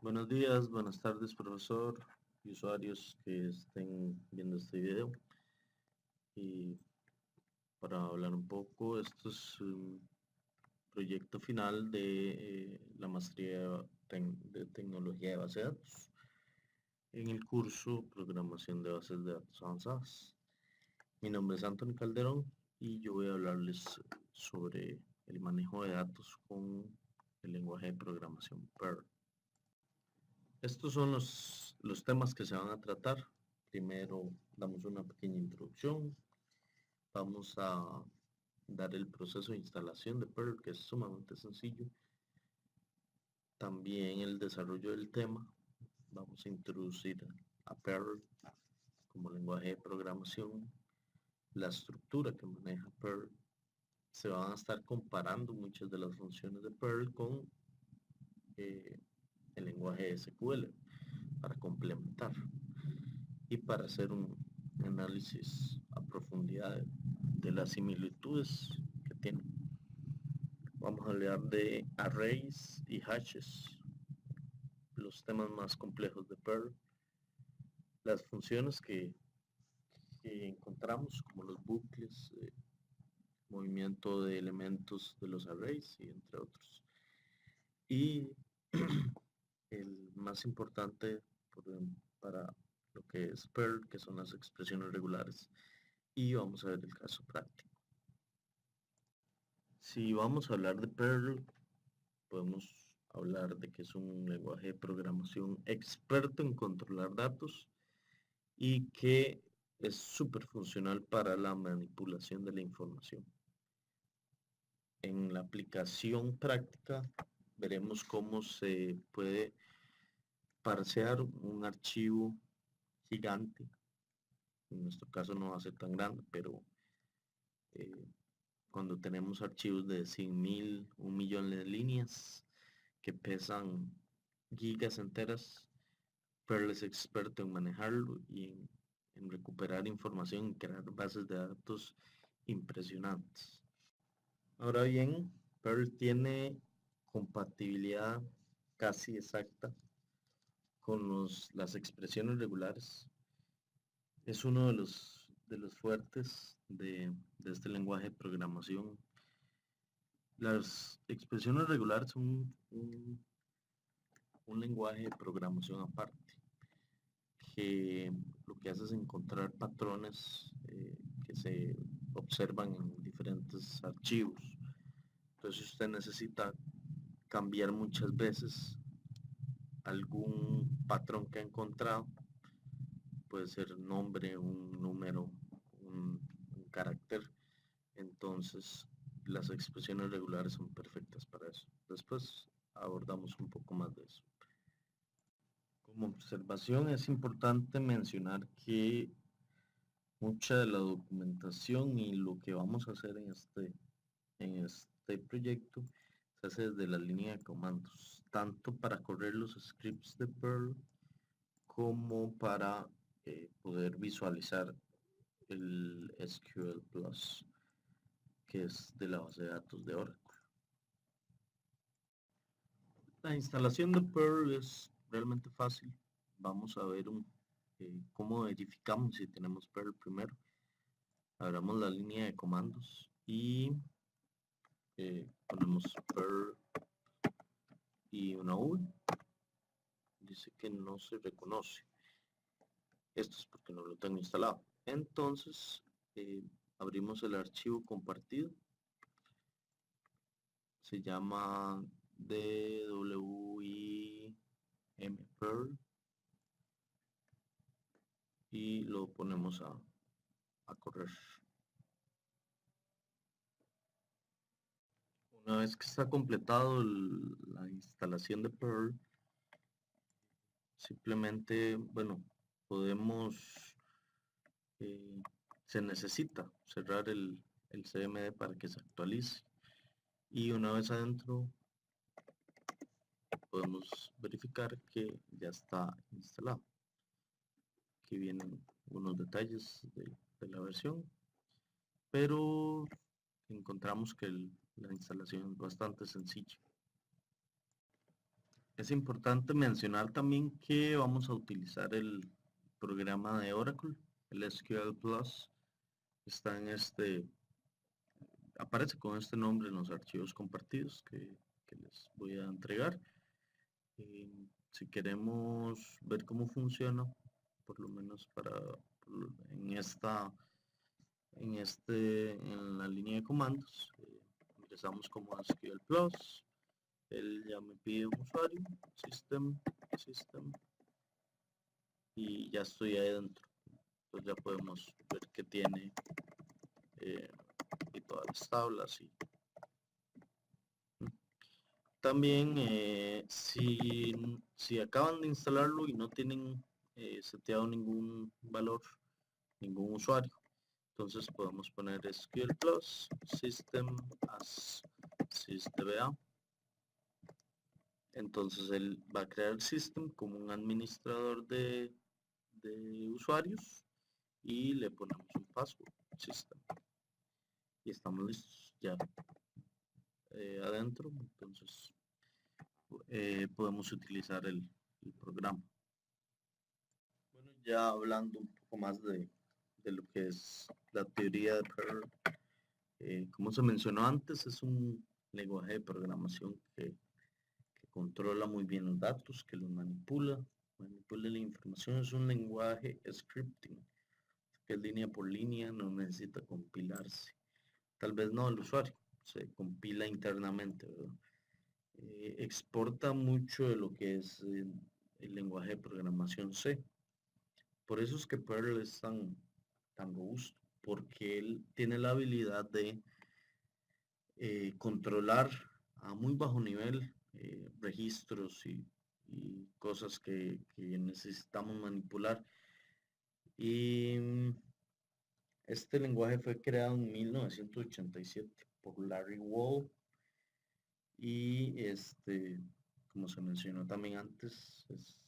Buenos días, buenas tardes, profesor y usuarios que estén viendo este video. Y para hablar un poco, esto es un proyecto final de la maestría de tecnología de base de datos en el curso Programación de bases de datos avanzadas. Mi nombre es Antonio Calderón y yo voy a hablarles sobre el manejo de datos con el lenguaje de programación Perl. Estos son los temas que se van a tratar. Primero damos una pequeña introducción. Vamos a dar el proceso de instalación de Perl, que es sumamente sencillo. También el desarrollo del tema. Vamos a introducir a Perl como lenguaje de programación, la estructura que maneja Perl. Se van a estar comparando muchas de las funciones de Perl con el lenguaje SQL para complementar y para hacer un análisis a profundidad de las similitudes que tienen. Vamos a hablar de arrays y hashes, los temas más complejos de Perl, las funciones que encontramos como los bucles, movimiento de elementos de los arrays y entre otros. Y el más importante para lo que es Perl, que son las expresiones regulares. Y vamos a ver el caso práctico. Si vamos a hablar de Perl, podemos hablar de que es un lenguaje de programación experto en controlar datos y que es súper funcional para la manipulación de la información. En la aplicación práctica veremos cómo se puede parsear un archivo gigante. En nuestro caso no va a ser tan grande, pero eh, cuando tenemos archivos de 100.000, 1.000.000 de líneas que pesan gigas enteras, Perl es experto en manejarlo y en recuperar información y crear bases de datos impresionantes. Ahora bien, Perl tiene compatibilidad casi exacta con las expresiones regulares. Es uno de los fuertes de este lenguaje de programación. Las expresiones regulares son un lenguaje de programación aparte, que lo que hace es encontrar patrones que se observan en diferentes archivos. Entonces, si usted necesita cambiar muchas veces algún patrón que ha encontrado, puede ser nombre, un número, un carácter, entonces las expresiones regulares son perfectas para eso. Después abordamos un poco más de eso. Como observación es importante mencionar que mucha de la documentación y lo que vamos a hacer en este proyecto se hace desde la línea de comandos, tanto para correr los scripts de Perl como para poder visualizar el SQL Plus, que es de la base de datos de Oracle. La instalación de Perl es realmente fácil. Vamos a ver cómo verificamos si tenemos Perl primero. Abramos la línea de comandos y ponemos Perl y una V. Dice que no se reconoce. Esto es porque no lo tengo instalado. Entonces, abrimos el archivo compartido. Se llama DWIM Perl y lo ponemos a correr. Una vez que está completado la instalación de Perl, simplemente, bueno, podemos, se necesita cerrar el CMD para que se actualice. Y una vez adentro, podemos verificar que ya está instalado. Aquí vienen unos detalles de la versión, pero encontramos que la instalación es bastante sencilla. Es importante mencionar también que vamos a utilizar el programa de Oracle, el SQL Plus. Está en aparece con este nombre en los archivos compartidos que les voy a entregar. Si queremos ver cómo funciona, por lo menos en en la línea de comandos, ingresamos como SQL Plus. Él ya me pide un usuario, system, y ya estoy ahí dentro. Entonces ya podemos ver que tiene eh, y todas las tablas. También si acaban de instalarlo y no tienen seteado ningún valor, ningún usuario, entonces podemos poner SQL Plus System as sysdba. Entonces él va a crear el system como un administrador de usuarios y le ponemos un password system y estamos listos ya adentro. Entonces podemos utilizar el programa. Bueno, ya hablando un poco más de lo que es la teoría de Perl, como se mencionó antes, es un lenguaje de programación que controla muy bien los datos, que los manipula la información. Es un lenguaje scripting, que es línea por línea, no necesita compilarse. Tal vez no el usuario, se compila internamente, ¿verdad? Exporta mucho de lo que es el lenguaje de programación C. Por eso es que Perl es tan robusto, porque él tiene la habilidad de controlar a muy bajo nivel registros y cosas que necesitamos manipular. Y este lenguaje fue creado en 1987 por Larry Wall y como se mencionó también antes, es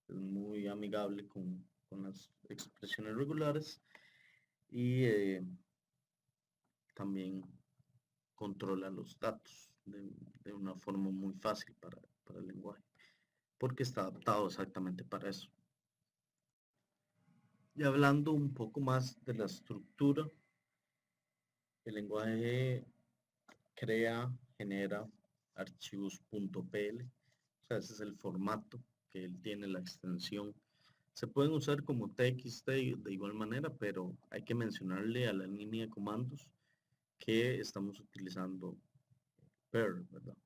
muy amigable con las expresiones regulares y también controla los datos de una forma muy fácil para el lenguaje, porque está adaptado exactamente para eso. Y hablando un poco más de la estructura, el lenguaje genera archivos .pl, o sea, ese es el formato que él tiene, la extensión. Se pueden usar como TXT de igual manera, pero hay que mencionarle a la línea de comandos que estamos utilizando Perl, ¿verdad?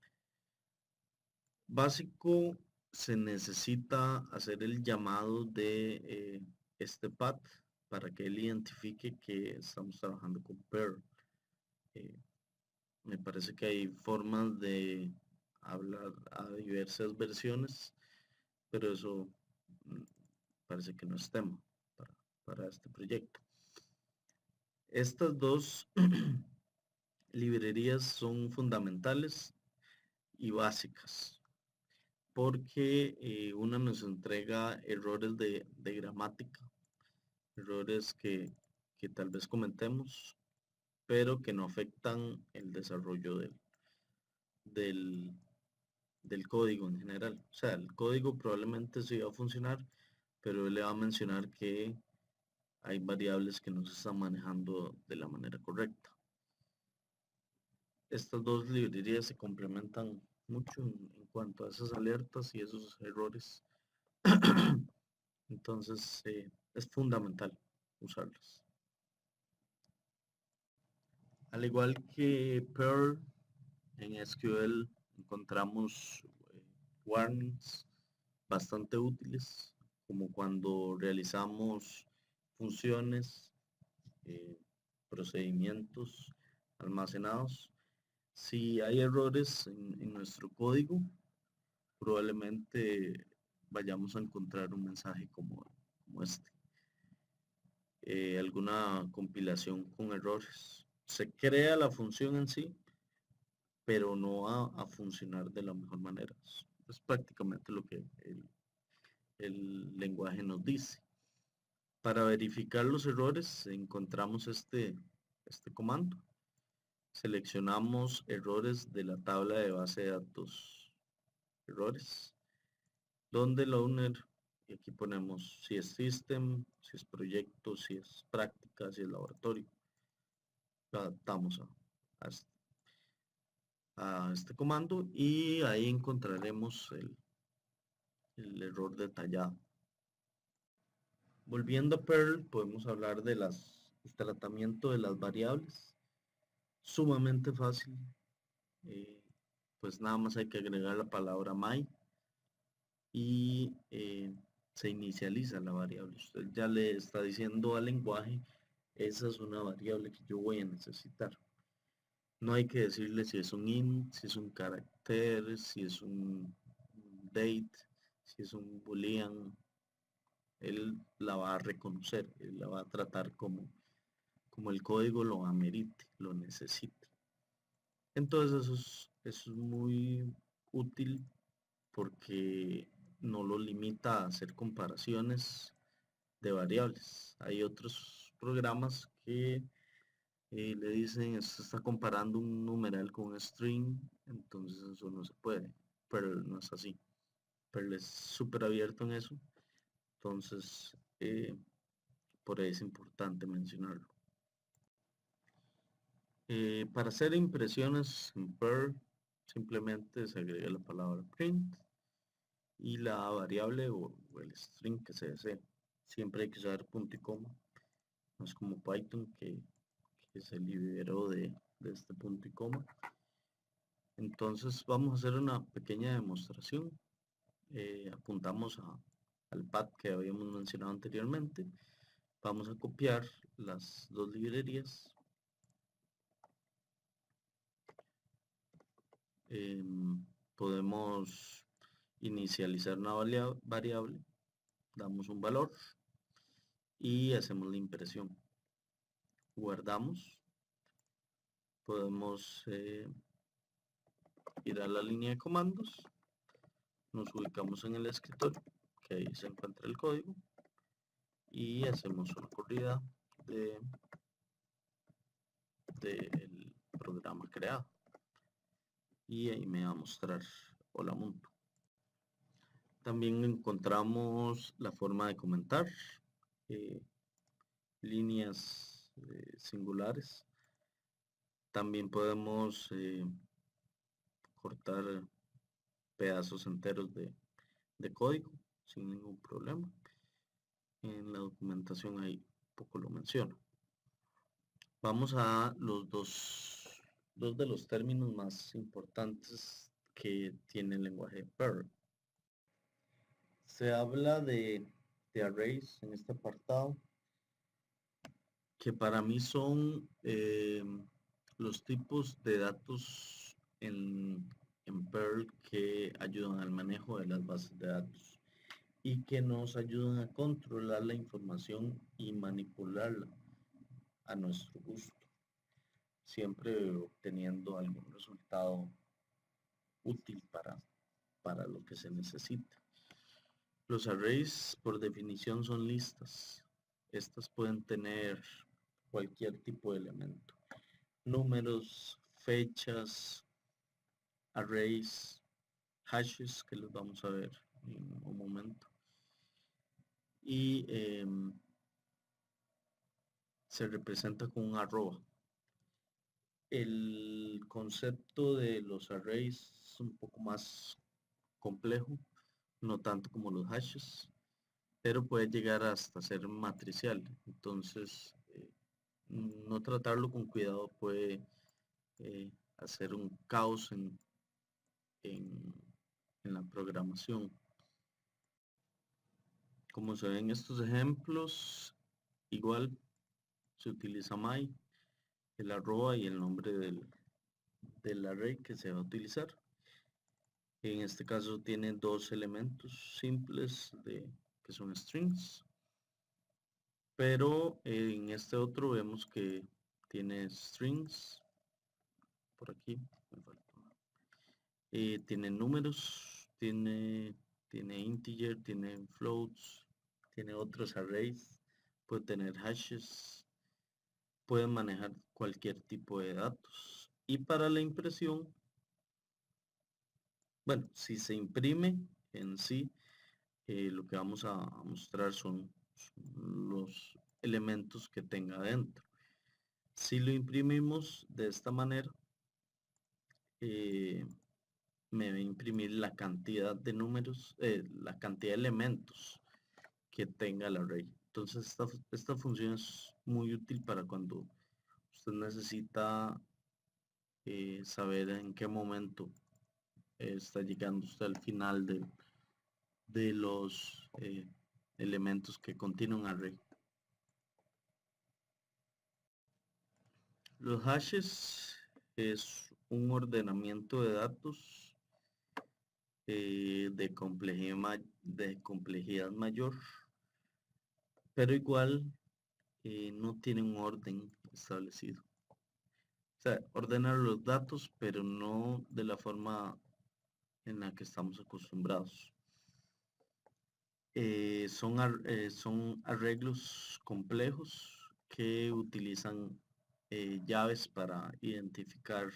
Básico, se necesita hacer el llamado de este path para que él identifique que estamos trabajando con Perl. Me parece que hay formas de hablar a diversas versiones, pero eso parece que no es tema para este proyecto. Estas dos librerías son fundamentales y básicas porque una nos entrega errores de gramática, errores que tal vez cometemos, pero que no afectan el desarrollo del, del código en general. O sea, el código probablemente sí va a funcionar, pero él le va a mencionar que hay variables que no se están manejando de la manera correcta. Estas dos librerías se complementan mucho en cuanto a esas alertas y esos errores. Entonces es fundamental usarlas. Al igual que Perl, en SQL encontramos warnings bastante útiles, como cuando realizamos funciones, procedimientos almacenados. Si hay errores en nuestro código, probablemente vayamos a encontrar un mensaje como este. Alguna compilación con errores. Se crea la función en sí, pero no va a funcionar de la mejor manera. Es prácticamente lo que el lenguaje nos dice. Para verificar los errores encontramos este comando. Seleccionamos errores de la tabla de base de datos errores donde el owner, y aquí ponemos si es system, si es proyecto, si es práctica, si es laboratorio. Lo adaptamos a este comando y ahí encontraremos el error detallado. Volviendo a Perl, podemos hablar de el tratamiento de las variables. Sumamente fácil. Pues nada más hay que agregar la palabra my y se inicializa la variable. Usted ya le está diciendo al lenguaje, esa es una variable que yo voy a necesitar. No hay que decirle si es un int, si es un carácter, si es un date, si es un boolean. Él la va a reconocer, él la va a tratar como el código lo amerite, lo necesite. Entonces eso es muy útil porque no lo limita a hacer comparaciones de variables. Hay otros programas que le dicen, esto está comparando un numeral con un string, entonces eso no se puede, pero no es así. Pero es súper abierto en eso, entonces por ahí es importante mencionarlo. Para hacer impresiones en Perl, simplemente se agrega la palabra print y la variable o el string que se desee. Siempre hay que usar punto y coma. No es como Python que se liberó de este punto y coma. Entonces vamos a hacer una pequeña demostración. Apuntamos al pad que habíamos mencionado anteriormente. Vamos a copiar las dos librerías. Podemos inicializar una variable, damos un valor y hacemos la impresión. Guardamos. Podemos ir a la línea de comandos, nos ubicamos en el escritorio, que ahí se encuentra el código, y hacemos una corrida del programa creado. Y ahí me va a mostrar hola mundo. También encontramos la forma de comentar, líneas singulares. También podemos cortar pedazos enteros de código sin ningún problema. En la documentación ahí poco lo menciona. Vamos a los dos de los términos más importantes que tiene el lenguaje Perl. Se habla de arrays en este apartado, que para mí son los tipos de datos en Perl que ayudan al manejo de las bases de datos y que nos ayudan a controlar la información y manipularla a nuestro gusto, siempre obteniendo algún resultado útil para lo que se necesita. Los arrays por definición son listas. Estas pueden tener cualquier tipo de elemento. Números, fechas, arrays, hashes, que los vamos a ver en un momento. Y se representa con un arroba. El concepto de los arrays es un poco más complejo, no tanto como los hashes, pero puede llegar hasta ser matricial. Entonces, no tratarlo con cuidado puede hacer un caos en la programación. Como se ven estos ejemplos, igual se utiliza my, el arroba y el nombre del array que se va a utilizar. En este caso tiene dos elementos simples que son strings, pero en este otro vemos que tiene strings, por aquí me faltó. Tiene números, tiene integer, tiene floats, tiene otros arrays, puede tener hashes, puede manejar cualquier tipo de datos. Y para la impresión, bueno, si se imprime en sí, lo que vamos a mostrar son los elementos que tenga dentro. Si lo imprimimos de esta manera, me va a imprimir la cantidad de números, la cantidad de elementos que tenga el array. Entonces esta función es muy útil para cuando usted necesita saber en qué momento está llegando usted al final de los elementos que contiene un array. Los hashes es un ordenamiento de datos de complejidad mayor, pero igual no tiene un orden establecido. O sea, ordena los datos, pero no de la forma en la que estamos acostumbrados. Son arreglos complejos que utilizan llaves para identificar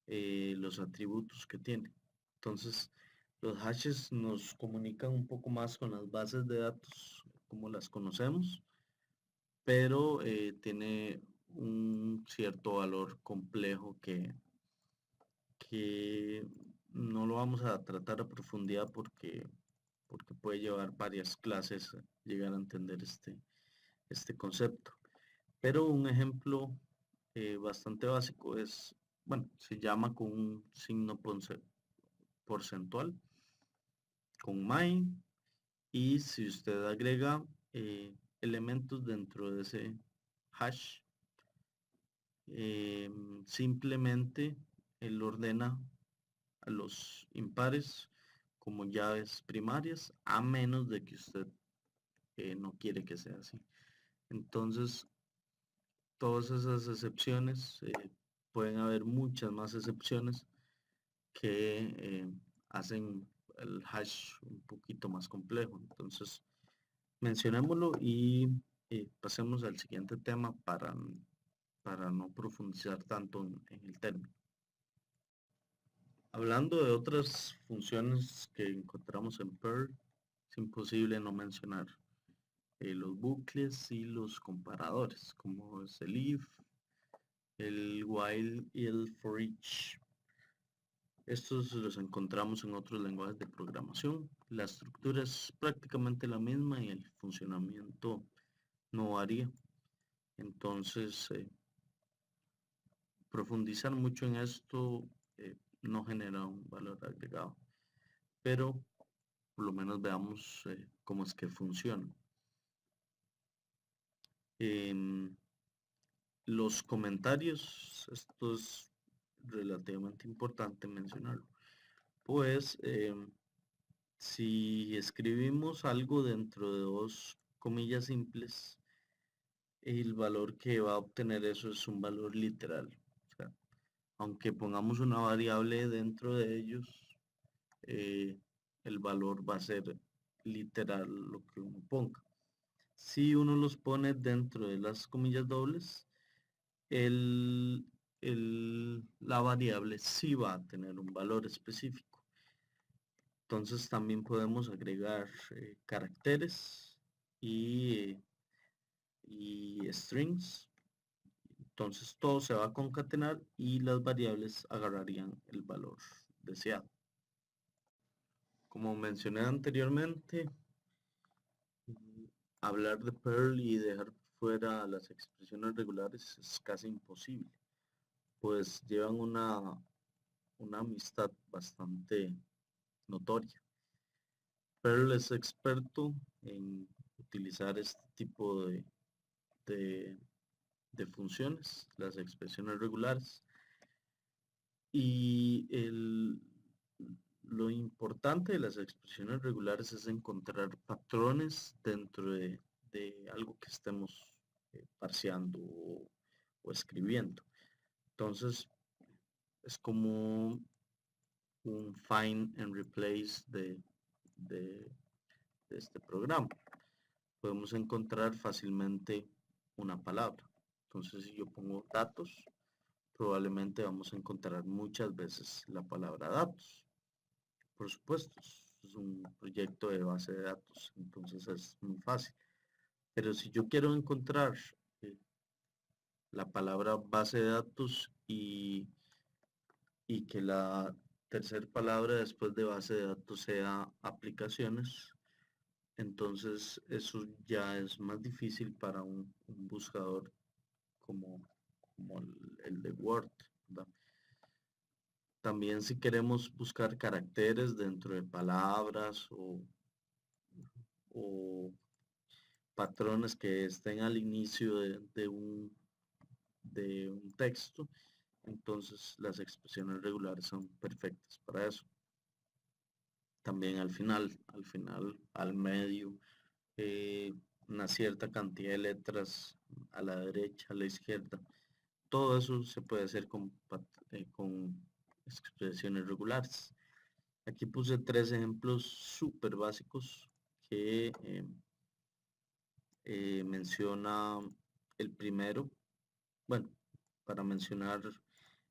los atributos que tiene. Entonces, los hashes nos comunican un poco más con las bases de datos como las conocemos, pero tiene un cierto valor complejo que no lo vamos a tratar a profundidad porque puede llevar varias clases llegar a entender este concepto. Pero un ejemplo bastante básico es, bueno, se llama con un signo porcentual, con my, y si usted agrega elementos dentro de ese hash, simplemente él ordena a los impares como llaves primarias, a menos de que usted no quiere que sea así. Entonces, todas esas excepciones, pueden haber muchas más excepciones que hacen el hash un poquito más complejo. Entonces, mencionémoslo y pasemos al siguiente tema para no profundizar tanto en el término. Hablando de otras funciones que encontramos en Perl, es imposible no mencionar los bucles y los comparadores, como es el if, el while y el for each. Estos los encontramos en otros lenguajes de programación. La estructura es prácticamente la misma y el funcionamiento no varía. Entonces, profundizar mucho en esto no genera un valor agregado, pero por lo menos veamos cómo es que funciona. Los comentarios, esto es relativamente importante mencionarlo, pues si escribimos algo dentro de dos comillas simples, el valor que va a obtener eso es un valor literal. O sea, aunque pongamos una variable dentro de ellos, el valor va a ser literal lo que uno ponga. Si uno los pone dentro de las comillas dobles, la variable sí va a tener un valor específico. Entonces también podemos agregar caracteres y strings. Entonces todo se va a concatenar y las variables agarrarían el valor deseado. Como mencioné anteriormente, hablar de Perl y dejar fuera las expresiones regulares es casi imposible, pues llevan una amistad bastante notoria. Perl es experto en utilizar este tipo de, de funciones, las expresiones regulares, y lo importante de las expresiones regulares es encontrar patrones dentro de algo que estemos parseando o escribiendo. Entonces, es como un find and replace de este programa. Podemos encontrar fácilmente una palabra. Entonces, si yo pongo datos, probablemente vamos a encontrar muchas veces la palabra datos. Por supuesto, es un proyecto proyecto de base de datos, entonces es muy fácil. Pero si yo quiero encontrar eh, la palabra base de datos y que la tercera palabra después de base de datos sea aplicaciones, entonces eso ya es más difícil para un buscador como, como el de Word, ¿verdad? También si queremos buscar caracteres dentro de palabras o patrones que estén al inicio de un texto, entonces las expresiones regulares son perfectas para eso. También al medio, eh, una cierta cantidad de letras a la derecha, a la izquierda. Todo eso se puede hacer con expresiones regulares. Aquí puse 3 ejemplos súper básicos que menciona el primero. Bueno, para mencionar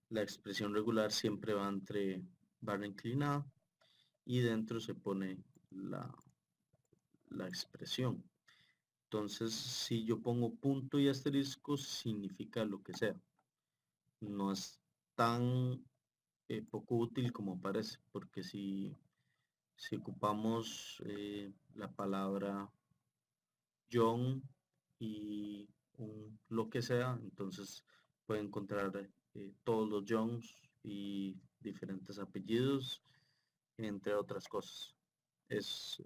la expresión regular siempre va entre barra inclinada y dentro se pone la expresión. Entonces, si yo pongo punto y asterisco, significa lo que sea. No es tan poco útil como parece, porque si ocupamos la palabra John y lo que sea, entonces puede encontrar todos los Johns y diferentes apellidos, entre otras cosas. Es,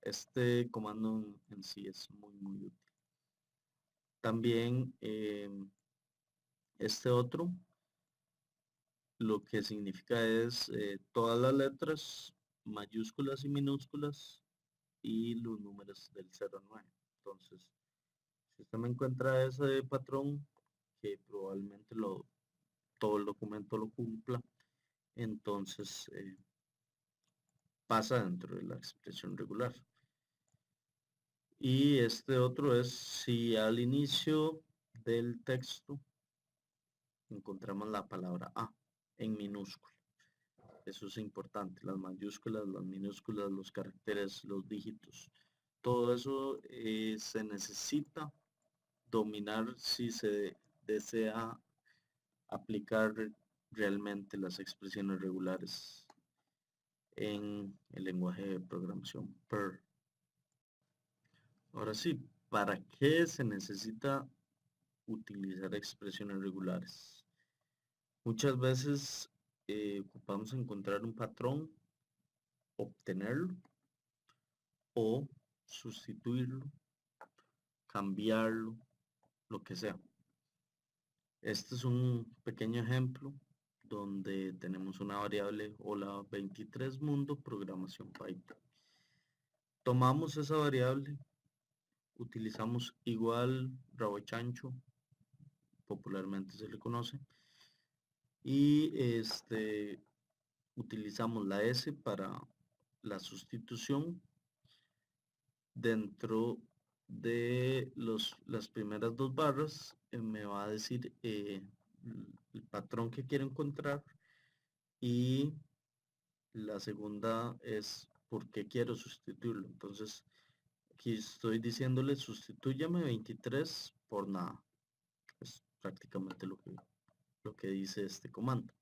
este comando en sí es muy útil. También este otro lo que significa es todas las letras, mayúsculas y minúsculas y los números del 0 al 9. Entonces, si usted me encuentra ese patrón, que probablemente todo el documento lo cumpla, entonces pasa dentro de la expresión regular. Y este otro es si al inicio del texto encontramos la palabra A en minúscula. Eso es importante, las mayúsculas, las minúsculas, los caracteres, los dígitos. Todo eso se necesita dominar si se desea aplicar realmente las expresiones regulares en el lenguaje de programación Perl. Ahora sí, ¿para qué se necesita utilizar expresiones regulares? Muchas veces ocupamos encontrar un patrón, obtenerlo o sustituirlo, cambiarlo, lo que sea. Este es un pequeño ejemplo donde tenemos una variable hola 23 mundo programación Python. Tomamos esa variable, utilizamos igual rabo chancho, popularmente se le conoce, y utilizamos la S para la sustitución dentro de las primeras 2 barras. Me va a decir el patrón que quiero encontrar y la segunda es por qué quiero sustituirlo. Entonces aquí estoy diciéndole sustitúyame 23 por nada. Es prácticamente lo que dice este comando.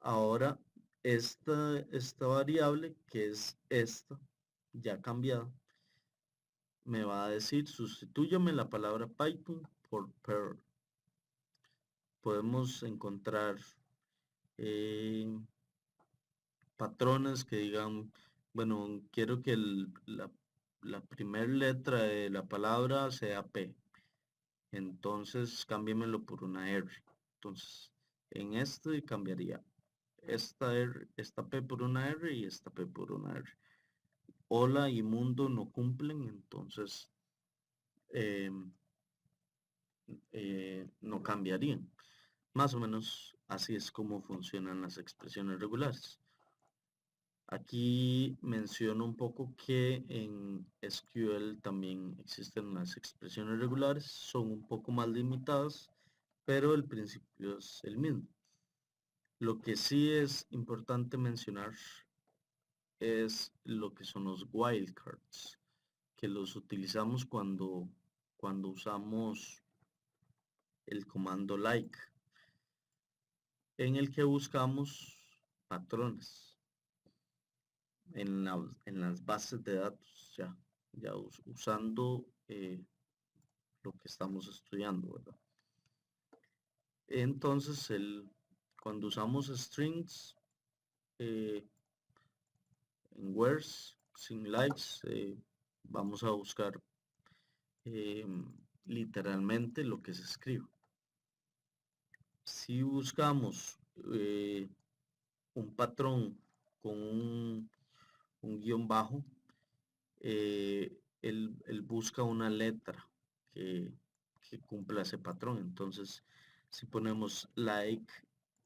Ahora esta variable que es esta ya cambiada me va a decir sustitúyame la palabra Python por Perl. Podemos encontrar patrones que digan, bueno, quiero que la primera letra de la palabra sea P, entonces cámbiamelo por una R. Entonces en este cambiaría esta P por una R y esta P por una R. Hola y mundo no cumplen, entonces no cambiarían. Más o menos así es como funcionan las expresiones regulares. Aquí menciono un poco que en SQL también existen las expresiones regulares, son un poco más limitadas, pero el principio es el mismo. Lo que sí es importante mencionar es lo que son los wildcards, que los utilizamos cuando usamos el comando like, en el que buscamos patrones en las bases de datos, ya usando lo que estamos estudiando, ¿verdad? Entonces, cuando usamos strings en wheres, sin likes, vamos a buscar eh, literalmente lo que se escribe. Si buscamos un patrón con un guión bajo, él busca una letra que cumpla ese patrón. Entonces, si ponemos like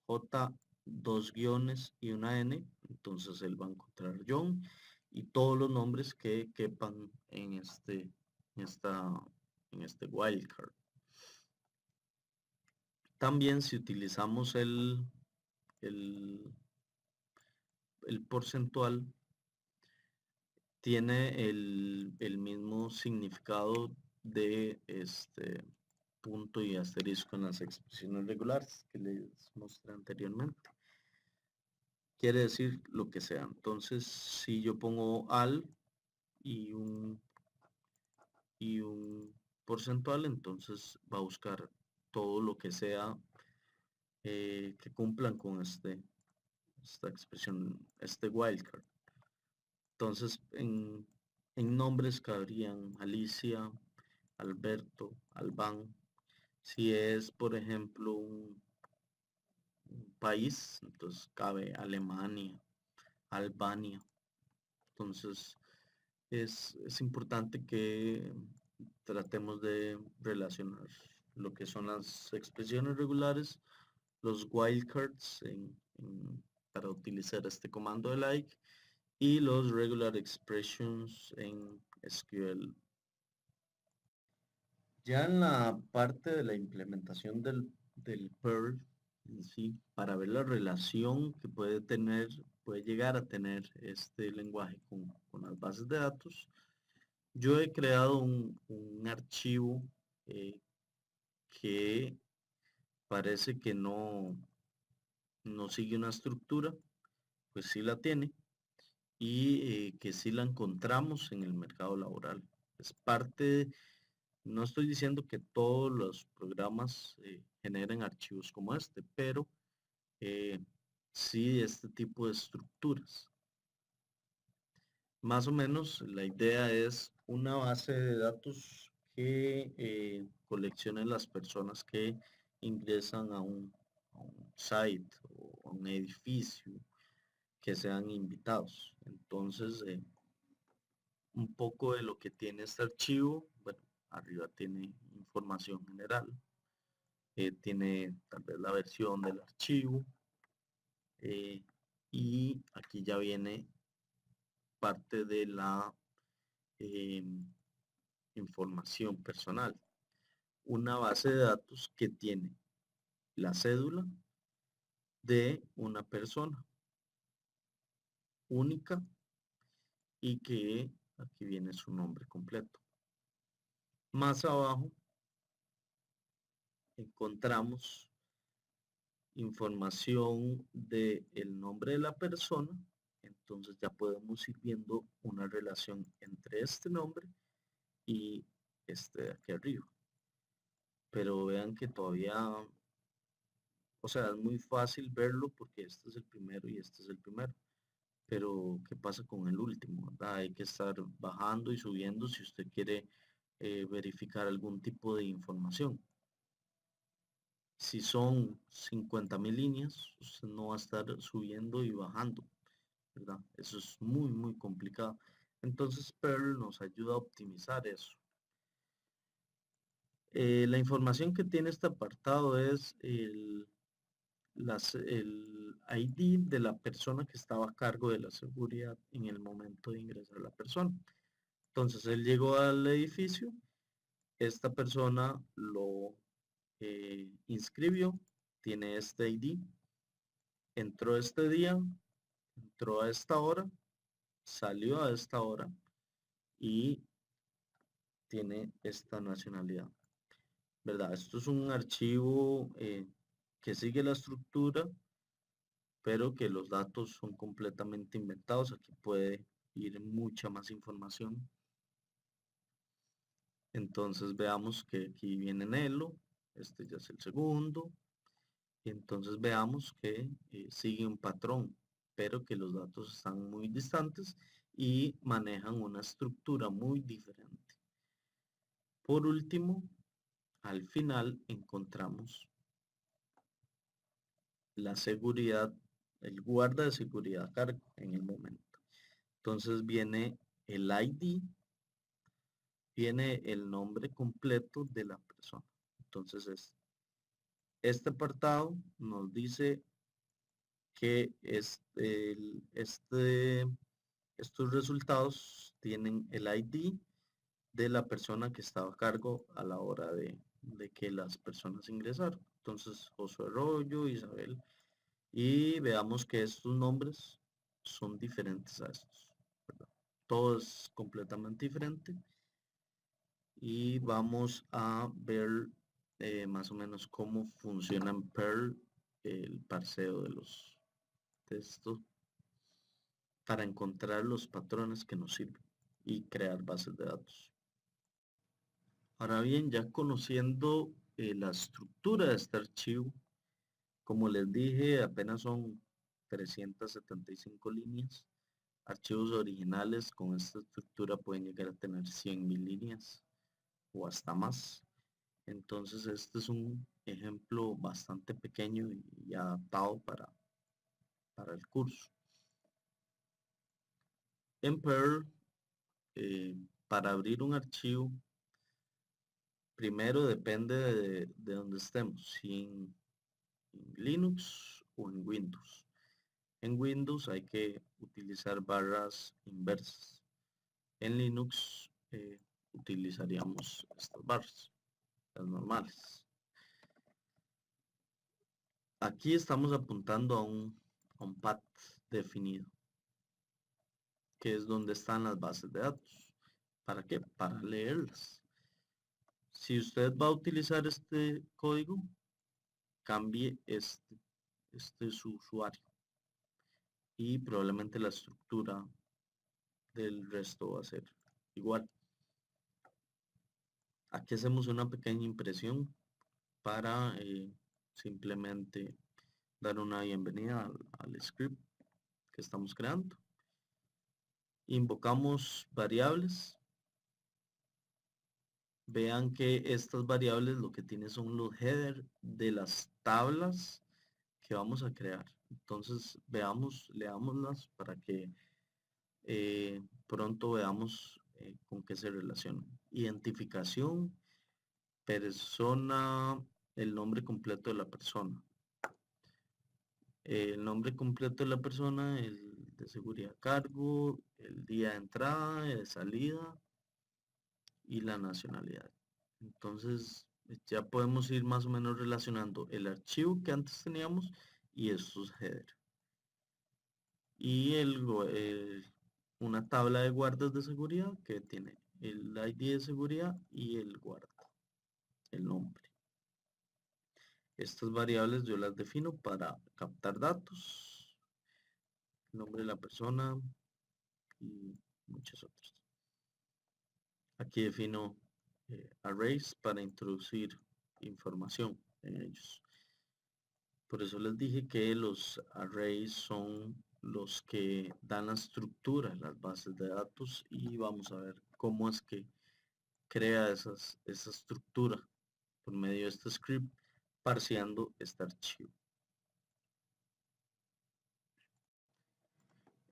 J, dos guiones y una N, entonces él va a encontrar John y todos los nombres que quepan en esta, en este wildcard. También si utilizamos el, el porcentual, tiene el mismo significado de punto y asterisco en las expresiones regulares que les mostré anteriormente. Quiere decir lo que sea. Entonces, si yo pongo al y un porcentual, entonces va a buscar todo lo que sea que cumplan con esta expresión, este wildcard. Entonces, en nombres cabrían Alicia, Alberto, Albán. Si es, por ejemplo, un país, entonces cabe Alemania, Albania. Entonces, es importante que tratemos de relacionar lo que son las expresiones regulares, los wildcards para utilizar este comando de like y los regular expressions en SQL. Ya en la parte de la implementación del Perl en sí, para ver la relación que puede llegar a tener este lenguaje con las bases de datos, yo he creado un archivo que parece que no sigue una estructura, pues sí la tiene, y que sí la encontramos en el mercado laboral. Es parte, no estoy diciendo que todos los programas generen archivos como este, pero sí este tipo de estructuras. Más o menos la idea es una base de datos que coleccione las personas que ingresan a un site o a un edificio, que sean invitados. Entonces, un poco de lo que tiene este archivo, bueno, arriba tiene información general, tiene tal vez la versión del archivo, y aquí ya viene parte de la información personal. Una base de datos que tiene la cédula de una persona única y que aquí viene su nombre completo. Más abajo encontramos información del nombre de la persona, entonces ya podemos ir viendo una relación entre este nombre y este de aquí arriba. Pero vean que todavía, o sea, es muy fácil verlo porque este es el primero y este es el primero. Pero, ¿qué pasa con el último? ¿Verdad? Hay que estar bajando y subiendo si usted quiere verificar algún tipo de información. Si son 50.000 líneas, usted no va a estar subiendo y bajando, ¿verdad? Eso es muy complicado. Entonces Perl nos ayuda a optimizar eso. La información que tiene este apartado es el ID de la persona que estaba a cargo de la seguridad en el momento de ingresar a la persona. Entonces él llegó al edificio, esta persona lo inscribió, tiene este ID, entró este día, entró a esta hora salió a esta hora y tiene esta nacionalidad, ¿verdad? Esto es un archivo que sigue la estructura, pero que los datos son completamente inventados. Aquí puede ir mucha más información. Entonces veamos que aquí viene Nelo, este ya es el segundo. Entonces veamos que sigue un patrón, pero que los datos están muy distantes y manejan una estructura muy diferente. Por último, al final encontramos la seguridad, el guarda de seguridad a cargo en el momento. Entonces viene el ID, viene el nombre completo de la persona. Entonces este apartado nos dice que estos resultados tienen el ID de la persona que estaba a cargo a la hora de que las personas ingresaron. Entonces, Josué Arroyo, Isabel, y veamos que estos nombres son diferentes a estos, ¿verdad? Todo es completamente diferente y vamos a ver más o menos cómo funciona en Perl el parseo de los textos para encontrar los patrones que nos sirven y crear bases de datos. Ahora bien, ya conociendo la estructura de este archivo, como les dije, apenas son 375 líneas. Archivos originales con esta estructura pueden llegar a tener 100.000 líneas o hasta más. Entonces este es un ejemplo bastante pequeño y adaptado para el curso. En Perl, para abrir un archivo, primero depende de donde estemos, si en Linux o en Windows. En Windows hay que utilizar barras inversas. En Linux utilizaríamos estas barras, las normales. Aquí estamos apuntando a un path definido, que es donde están las bases de datos. ¿Para qué? Para leerlas. Si usted va a utilizar este código, cambie este su usuario y probablemente la estructura del resto va a ser igual. Aquí hacemos una pequeña impresión para simplemente dar una bienvenida al script que estamos creando. Invocamos variables. Vean que estas variables lo que tienen son los headers de las tablas que vamos a crear. Entonces leámoslas para que pronto veamos con qué se relacionan. Identificación, persona, el nombre completo de la persona. El nombre completo de la persona, el de seguridad a cargo, el día de entrada, de salida y la nacionalidad. Entonces ya podemos ir más o menos relacionando el archivo que antes teníamos y estos headers. Y una tabla de guardas de seguridad que tiene el ID de seguridad y el guarda, el nombre. Estas variables yo las defino para captar datos, el nombre de la persona y muchas otras. Aquí defino arrays para introducir información en ellos. Por eso les dije que los arrays son los que dan la estructura, las bases de datos, y vamos a ver cómo es que crea esa estructura por medio de este script parseando este archivo.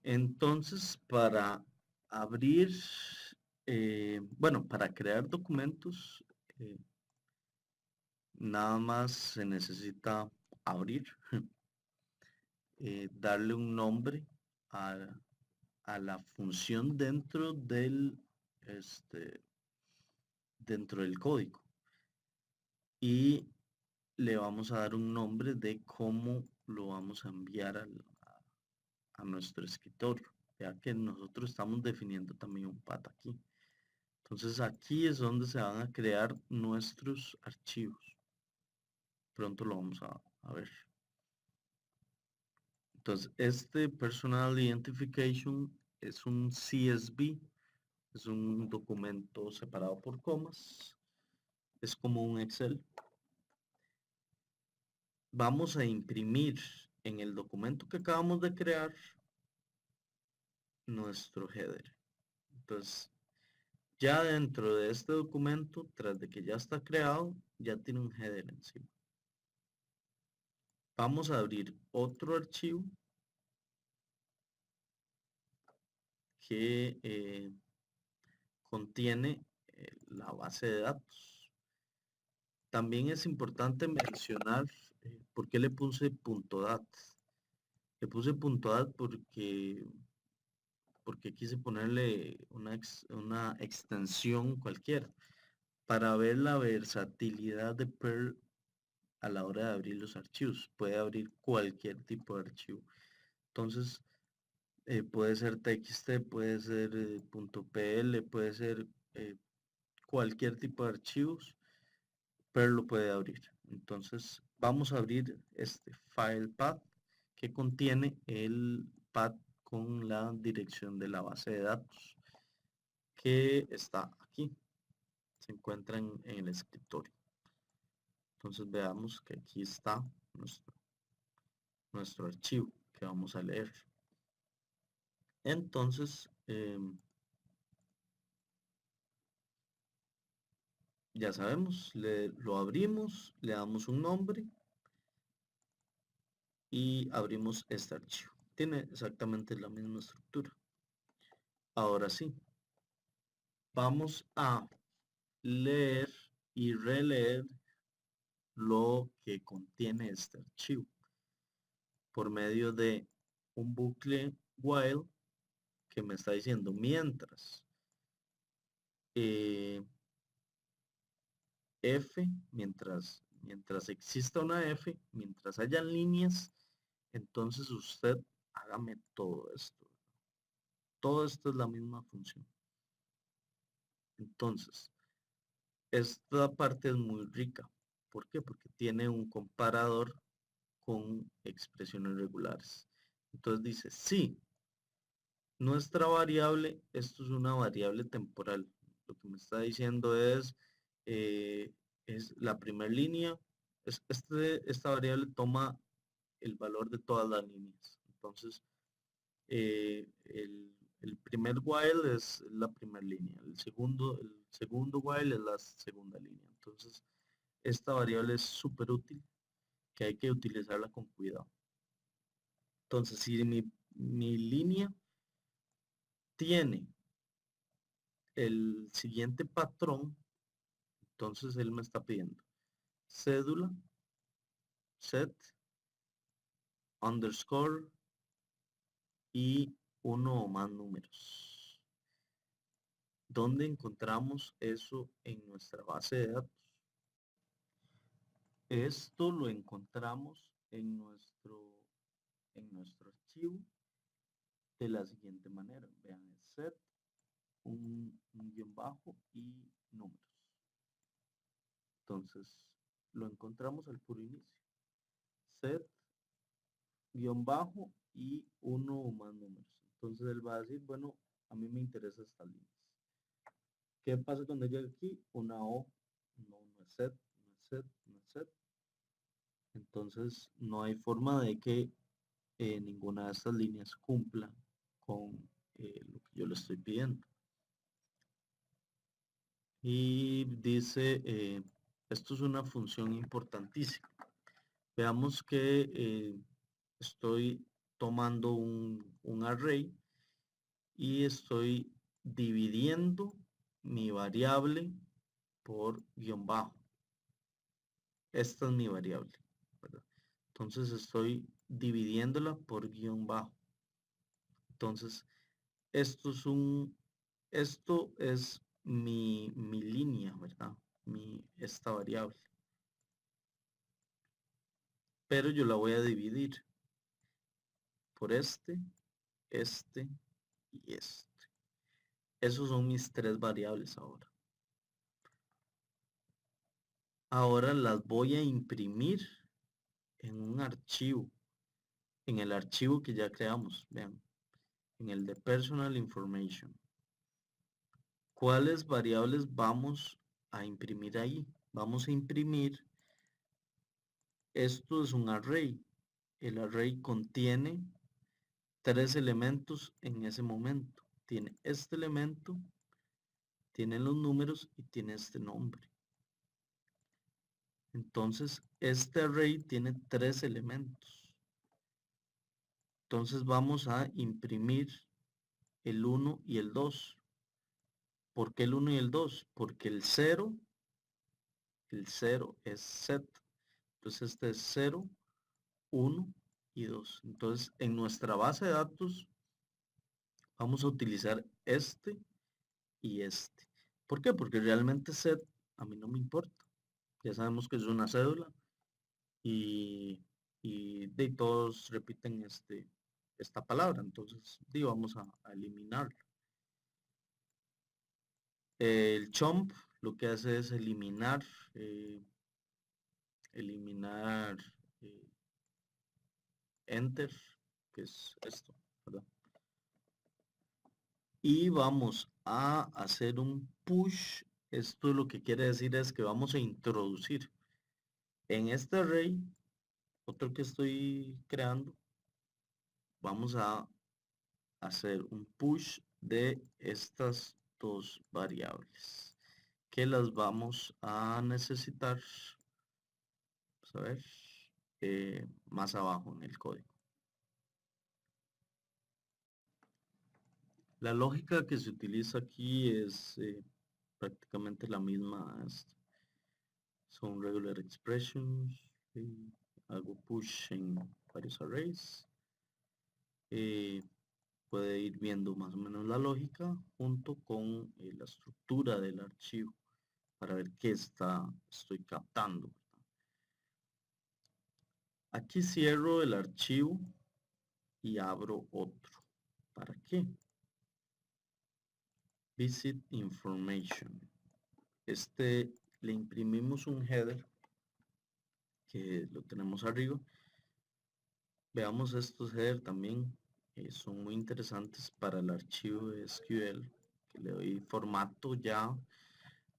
Entonces, para abrir, bueno, para crear documentos, nada más se necesita abrir, darle un nombre a, la función dentro del código y le vamos a dar un nombre de cómo lo vamos a enviar a nuestro escritorio. Vea que nosotros estamos definiendo también un path aquí. Entonces aquí es donde se van a crear nuestros archivos. Pronto lo vamos a ver. Entonces este Personal Identification es un CSV, es un documento separado por comas, es como un Excel. Vamos a imprimir en el documento que acabamos de crear nuestro header. Entonces ya dentro de este documento, tras de que ya está creado, ya tiene un header encima. Vamos a abrir otro archivo que contiene la base de datos. También es importante mencionar por qué le puse .dat. Le puse .dat porque quise ponerle una extensión cualquiera para ver la versatilidad de Perl a la hora de abrir los archivos. Puede abrir cualquier tipo de archivo. Entonces, puede ser TXT, puede ser .pl, puede ser cualquier tipo de archivos, pero lo puede abrir. Entonces, vamos a abrir este file path que contiene el path con la dirección de la base de datos que está aquí. Se encuentra en el escritorio. Entonces veamos que aquí está nuestro archivo que vamos a leer. Entonces, ya sabemos, lo abrimos, le damos un nombre y abrimos este archivo. Tiene exactamente la misma estructura. Ahora sí, vamos a leer y releer lo que contiene este archivo por medio de un bucle while que me está diciendo mientras F, mientras exista una F, mientras hayan líneas, entonces usted hágame todo esto. Todo esto es la misma función. Entonces, esta parte es muy rica. ¿Por qué? Porque tiene un comparador con expresiones regulares. Entonces dice, sí, nuestra variable, esto es una variable temporal. Lo que me está diciendo es la primera línea. Esta variable toma el valor de todas las líneas. Entonces, el primer while es la primera línea. El segundo while es la segunda línea. Entonces, esta variable es súper útil, que hay que utilizarla con cuidado. Entonces, si mi línea tiene el siguiente patrón, entonces él me está pidiendo cédula, set, underscore y uno o más números. ¿Dónde encontramos eso en nuestra base de datos? Esto lo encontramos en nuestro archivo de la siguiente manera. Vean, set, un guión bajo y números. Entonces, lo encontramos al puro inicio. Set, guión bajo y uno o más números. Entonces él va a decir, bueno, a mí me interesa estas líneas. ¿Qué pasa cuando llega aquí? Una O, no es set, no es set, no es set. Entonces no hay forma de que ninguna de estas líneas cumpla con lo que yo le estoy pidiendo. Y dice, esto es una función importantísima. Veamos que estoy tomando un array y estoy dividiendo mi variable por guión bajo. Esta es mi variable, ¿verdad? Entonces estoy dividiéndola por guión bajo. Entonces, esto es mi línea, ¿verdad? Esta variable. Pero yo la voy a dividir por este y este. Esos son mis tres variables ahora. Ahora las voy a imprimir en un archivo, en el archivo que ya creamos, vean, en el de Personal Information. ¿Cuáles variables vamos a imprimir ahí? Vamos a imprimir, esto es un array. El array contiene tres elementos en ese momento. Tiene este elemento, tiene los números y tiene este nombre. Entonces, este array tiene tres elementos. Entonces vamos a imprimir el 1 y el 2. ¿Por qué el 1 y el 2? Porque el 0 es set. Entonces este es 0, 1 y 2. Entonces en nuestra base de datos vamos a utilizar este y este. ¿Por qué? Porque realmente set a mí no me importa. Ya sabemos que es una cédula y de todos repiten esta palabra. Entonces vamos a eliminarla. El chomp lo que hace es eh, eliminar enter, que es esto, ¿verdad? Y vamos a hacer un push. Esto lo que quiere decir es que vamos a introducir en este array, otro que estoy creando, vamos a hacer un push de estas dos variables que las vamos a necesitar, vamos a ver, más abajo en el código. La lógica que se utiliza aquí es prácticamente la misma. Son regular expressions. Hago push en varios arrays. Puede ir viendo más o menos la lógica junto con la estructura del archivo para ver qué estoy captando. Aquí cierro el archivo y abro otro. ¿Para qué? Visit information. Le imprimimos un header que lo tenemos arriba. Veamos estos header también. Son muy interesantes para el archivo de SQL, que le doy formato ya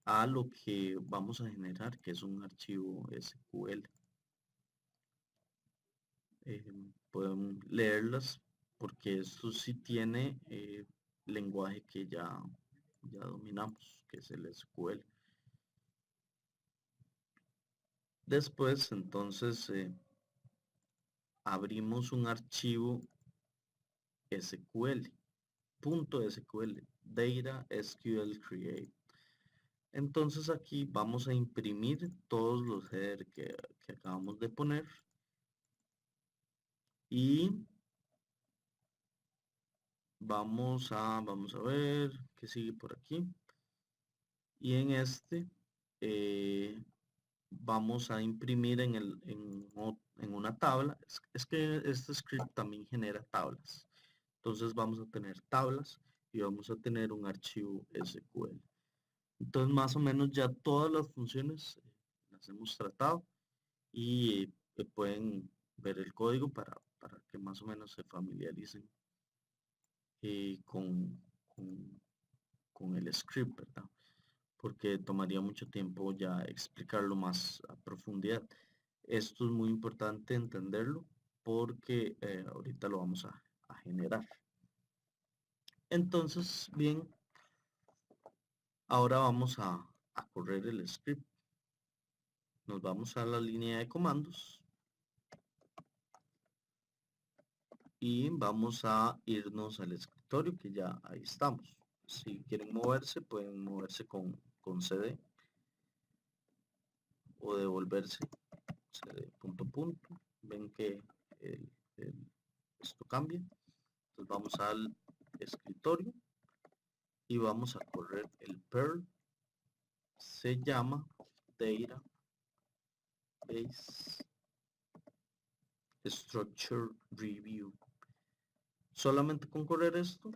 a lo que vamos a generar, que es un archivo SQL. Pueden leerlas porque esto sí tiene lenguaje que ya dominamos, que es el SQL. Después, entonces, abrimos un archivo SQL, .sql, Data SQL Create. Entonces aquí vamos a imprimir todos los headers que acabamos de poner y vamos a ver qué sigue por aquí. Y en vamos a imprimir en una tabla. Es que este script también genera tablas. Entonces vamos a tener tablas y vamos a tener un archivo SQL. Entonces más o menos ya todas las funciones las hemos tratado y pueden ver el código para que más o menos se familiaricen con el script, ¿verdad? Porque tomaría mucho tiempo ya explicarlo más a profundidad. Esto es muy importante entenderlo porque ahorita lo vamos a generar. Entonces, bien, ahora vamos a correr el script. Nos vamos a la línea de comandos y vamos a irnos al escritorio, que ya ahí estamos. Si quieren moverse, pueden moverse con CD o devolverse CD punto punto. Ven que esto cambia. Entonces vamos al escritorio y vamos a correr el Perl. Se llama Database Structure Review. Solamente con correr esto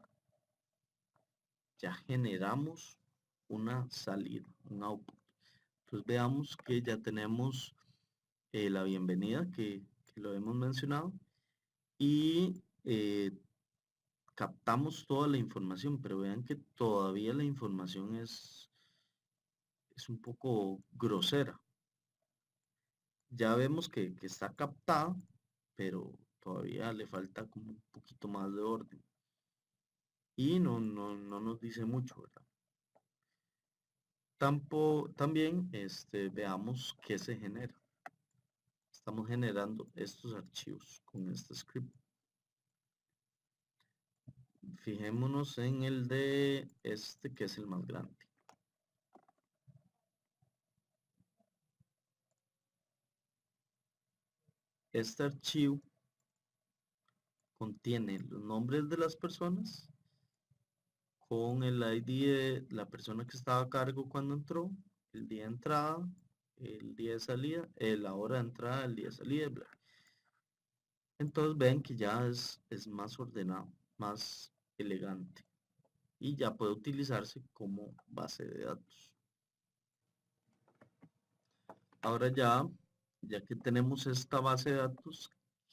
ya generamos una salida, un output. Entonces veamos que ya tenemos la bienvenida que lo hemos mencionado y captamos toda la información, pero vean que todavía la información es un poco grosera. Ya vemos que está captada, pero todavía le falta como un poquito más de orden. Y no nos dice mucho, ¿verdad? También veamos qué se genera. Estamos generando estos archivos con este script. Fijémonos en el de este, que es el más grande. Este archivo contiene los nombres de las personas con el ID de la persona que estaba a cargo cuando entró, el día de entrada, el día de salida, la hora de entrada, el día de salida, bla. Entonces ven que ya es más ordenado, más elegante y ya puede utilizarse como base de datos. Ahora ya que tenemos esta base de datos,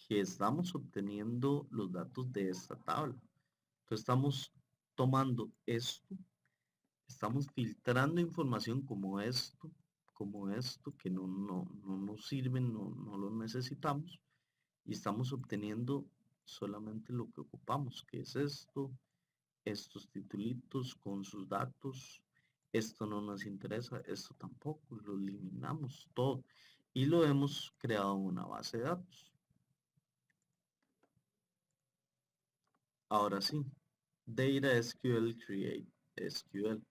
que estamos obteniendo los datos de esta tabla. Entonces estamos tomando esto, estamos filtrando información como esto, que no nos sirven, no lo necesitamos, y estamos obteniendo solamente lo que ocupamos, que es esto, estos titulitos con sus datos, esto no nos interesa, esto tampoco, lo eliminamos todo y lo hemos creado en una base de datos. Ahora sí, Data SQL Create SQL.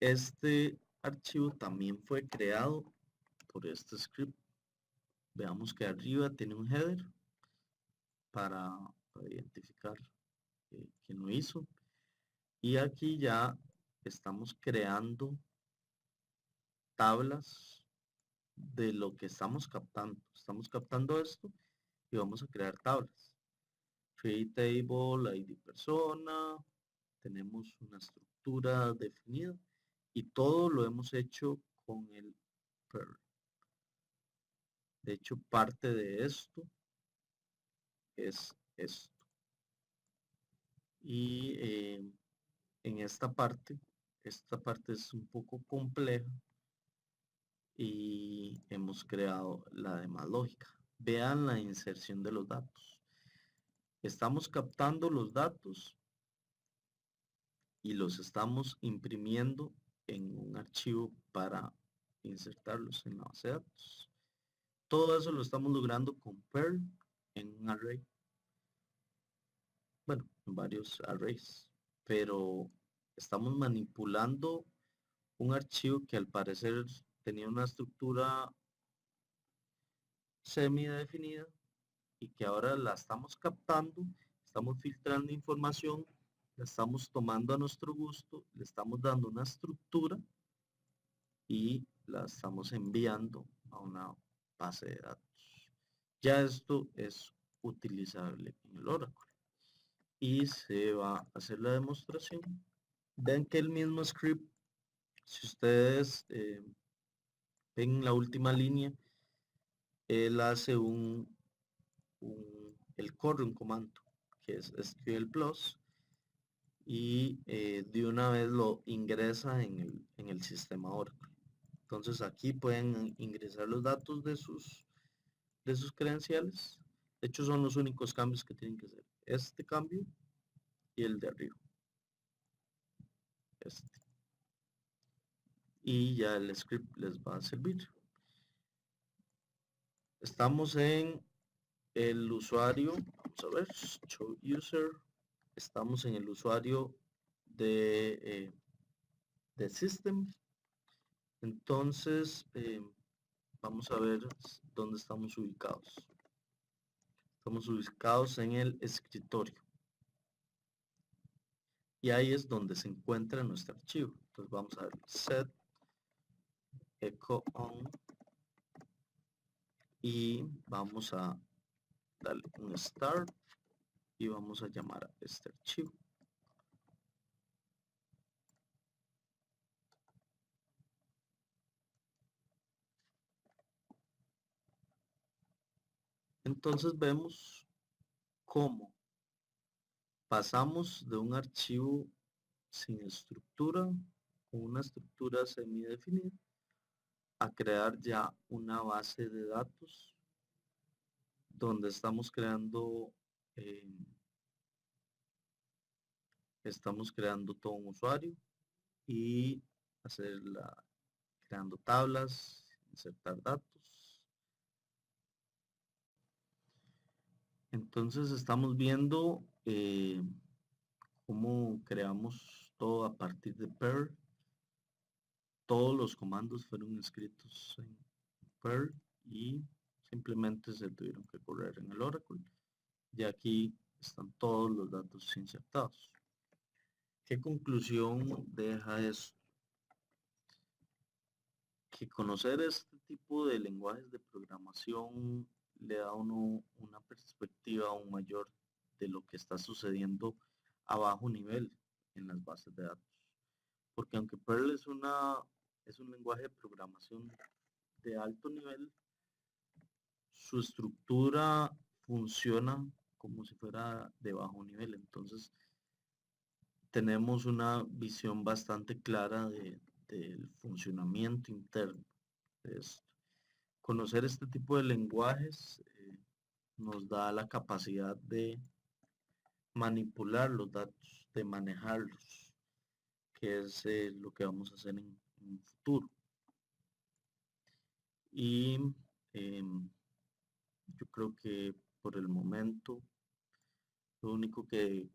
Este archivo también fue creado por este script. Veamos que arriba tiene un header para identificar quién lo hizo. Y aquí ya estamos creando tablas de lo que estamos captando. Estamos captando esto y vamos a crear tablas. Create table, ID persona, tenemos una estructura definida y todo lo hemos hecho con el Perl. De hecho, parte de esto es esto. Y en esta parte es un poco compleja y hemos creado la demás lógica. Vean la inserción de los datos. Estamos captando los datos y los estamos imprimiendo en un archivo para insertarlos en la base de datos. Todo eso lo estamos logrando con Perl en un array. Bueno, en varios arrays, pero estamos manipulando un archivo que al parecer tenía una estructura semi-definida y que ahora la estamos captando, estamos filtrando información, la estamos tomando a nuestro gusto, le estamos dando una estructura y la estamos enviando a una base de datos. Ya esto es utilizable en el Oracle y se va a hacer la demostración. Ven que el mismo script, si ustedes ven la última línea, él hace él corre un comando que es SQL Plus y de una vez lo ingresa en el sistema Oracle. Entonces aquí pueden ingresar los datos de sus credenciales. De hecho son los únicos cambios que tienen que hacer. Este cambio y el de arriba. Este. Y ya el script les va a servir. Estamos en el usuario, vamos a ver, show user. Estamos en el usuario de system. Entonces vamos a ver dónde estamos ubicados. Estamos ubicados en el escritorio y ahí es donde se encuentra nuestro archivo. Entonces vamos a ver set echo on y vamos a darle un start y vamos a llamar a este archivo. Entonces vemos cómo pasamos de un archivo sin estructura, con una estructura semidefinida, a crear ya una base de datos donde eh, estamos creando todo un usuario y creando tablas, insertar datos. Entonces estamos viendo cómo creamos todo a partir de Perl. Todos los comandos fueron escritos en Perl y simplemente se tuvieron que correr en el Oracle. Y aquí están todos los datos insertados. ¿Qué conclusión deja esto? Que conocer este tipo de lenguajes de programación le da a uno una perspectiva aún mayor de lo que está sucediendo a bajo nivel en las bases de datos. Porque aunque Perl es un lenguaje de programación de alto nivel, su estructura funciona como si fuera de bajo nivel. Entonces tenemos una visión bastante clara del funcionamiento interno de esto. Conocer este tipo de lenguajes nos da la capacidad de manipular los datos, de manejarlos, que es lo que vamos a hacer en un futuro. Y yo creo que por el momento lo único que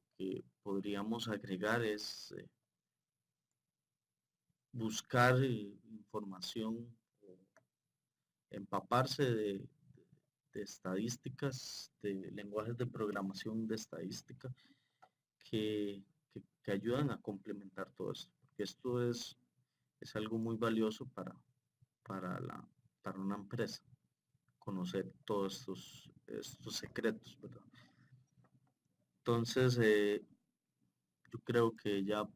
podríamos agregar es buscar información, empaparse de estadísticas, de lenguajes de programación de estadística que ayudan a complementar todo esto, porque esto es algo muy valioso para, la, para una empresa, conocer todos estos secretos, ¿verdad? Entonces, yo creo que ya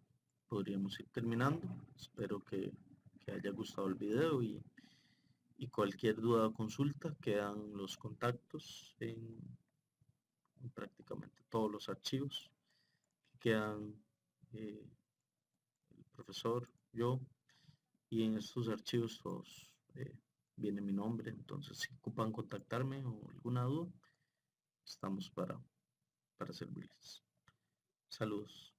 podríamos ir terminando. Espero que haya gustado el video y cualquier duda o consulta quedan los contactos en prácticamente todos los archivos. Quedan el profesor, yo, y en estos archivos todos viene mi nombre. Entonces, si ocupan contactarme o alguna duda, estamos para servirles. Saludos.